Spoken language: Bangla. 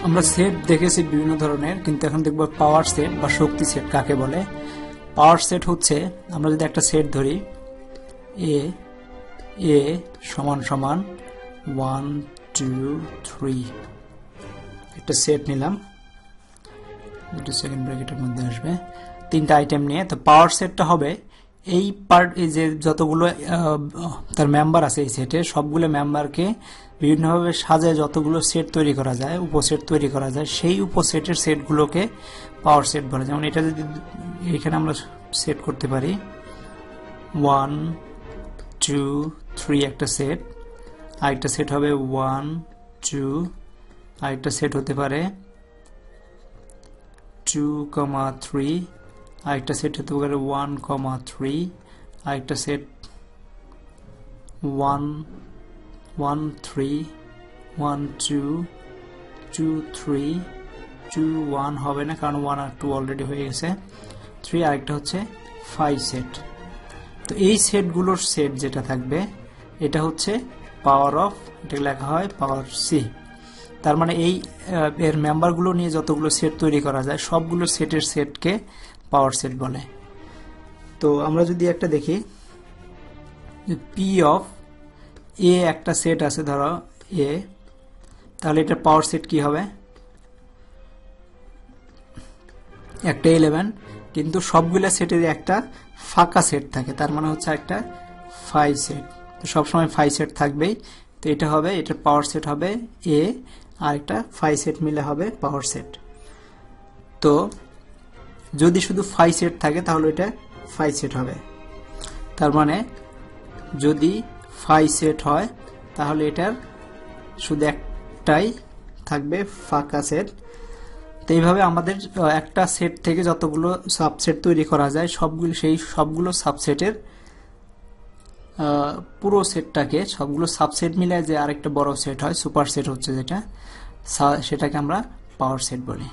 আমরা সেট দেখেছি বিভিন্ন ধরনের, কিন্তু এখন দেখব পাওয়ার সেট বা শক্তি সেট কাকে বলে। পাওয়ার সেট হচ্ছে, আমরা যদি একটা সেট ধরি এ এ সমান সমান 1 2 3, একটা সেট নিলাম, দুটো সেকেন্ড ব্র্যাকেটের মধ্যে আসবে, তিনটা আইটেম নিয়ে। তো পাওয়ার সেটটা হবে এই পার্ট, এই যে যতগুলো তার মেম্বার আছে এই সেটে, সবগুলো মেম্বারকে বিভিন্নভাবে সাজায় যতগুলো সেট তৈরি করা যায়, উপসেট তৈরি করা যায়, সেই উপসেটের সেটগুলোকে পাওয়ার সেট বলে। যেমন এটা যদি এখানে আমরা সেট করতে পারি 1 2 3 একটা সেট, আরেকটা সেট হবে 1 2, আরেকটা সেট হতে পারে 2, 3, আরেকটা সেট হতে পারে 1, 3, আরেকটা সেট 1 1 3 1 2 2 3 2 1 হবে না, কারণ 1 আর 2 অলরেডি হয়ে গেছে, 3, আরেকটা হচ্ছে 5 সেট। তো এই সেটগুলোর সেট যেটা থাকবে এটা হচ্ছে পাওয়ার অফ, এটা লেখা হয় পাওয়ার সি। তার মানে এই এর মেম্বারগুলো নিয়ে যতগুলো সেট তৈরি করা যায় সবগুলো সেটের সেটকে পাওয়ার সেট বলে। তো আমরা যদি একটা দেখি, পি অফ এ একটা সেট আছে ধরো এ, তাহলে এটা পাওয়ার সেট কি হবে, একটা 11, কিন্তু সবগুলো সেটের একটা ফাঁকা সেট থাকে, তার মানে হচ্ছে একটা 5 সেট। তো সবসময় 5 সেট থাকবেই, তো এটা হবে, এটার পাওয়ার সেট হবে এ, আর একটা 5 সেট মিলে হবে পাওয়ার সেট। তো যদি শুধু 5 সেট থাকে তাহলে এটা 5 সেট হবে, তার মানে যদি 5 সেট হয় তাহলে এটার শুধু একটাই থাকবে ফাঁকা সেট। তো এইভাবে আমাদের একটা সেট থেকে যতগুলো সাবসেট তৈরি করা যায় সবগুলো সাবসেটের পুরো সেটটাকে, সবগুলো সাবসেট মিলে যে আরেকটা বড় সেট হয়, সুপার সেট হচ্ছে যেটা, সেটাকে আমরা পাওয়ার সেট বলি।